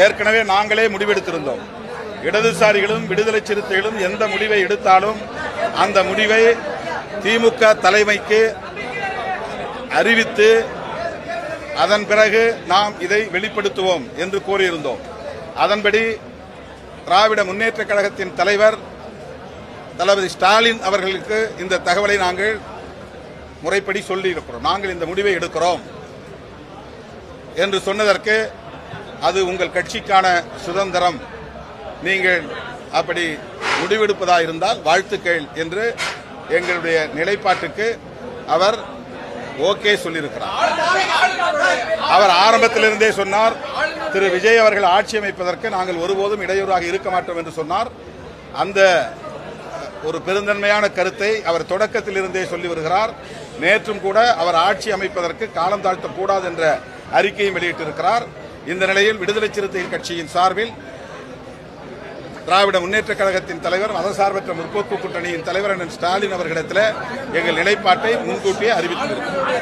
ஏற்கனவே நாங்களே முடிவெடுத்திருந்தோம். இடதுசாரிகளும் விடுதலை சிறுத்தைகளும் எந்த முடிவை எடுத்தாலும் அந்த முடிவை திமுக தலைமைக்கு அறிவித்து அதன் பிறகு நாம் இதை வெளிப்படுத்துவோம் என்று கூறியிருந்தோம். அதன்படி திராவிட முன்னேற்ற கழகத்தின் தலைவர் தளபதி ஸ்டாலின் அவர்களுக்கு இந்த தகவலை நாங்கள் முறைப்படி சொல்லியிருக்கிறோம். நாங்கள் இந்த முடிவை எடுக்கிறோம் என்று சொன்னதற்கு அது உங்கள் கட்சிக்கான சுதந்திரம், நீங்கள் அப்படி முடிவெடுப்பதாக இருந்தால் வாழ்த்துக்கள் என்று எங்களுடைய நிலைப்பாட்டுக்கு அவர் ஓகே சொல்லியிருக்கிறார். அவர் ஆரம்பத்திலிருந்தே சொன்னார், திரு விஜய் அவர்கள் ஆட்சி அமைப்பதற்கு நாங்கள் ஒருபோதும் இடையூறாக இருக்க மாட்டோம் என்று சொன்னார். அந்த ஒரு பெருந்தன்மையான கருத்தை அவர் தொடக்கத்திலிருந்தே சொல்லி வருகிறார். நேற்றும் கூட அவர் ஆட்சி அமைப்பதற்கு காலம் தாழ்த்தக்கூடாது என்ற அறிக்கையும் வெளியிட்டிருக்கிறார். இந்த நிலையில் விடுதலை சிறுத்தைகள் கட்சியின் சார்பில் திராவிட முன்னேற்ற கழகத்தின் தலைவர், மதசார்பற்ற முற்போக்கு கூட்டணியின் தலைவர் ஸ்டாலின் அவர்களிடத்தில் எங்கள் நிலைப்பாட்டை முன்கூட்டியே அறிவித்திருக்கிறோம்.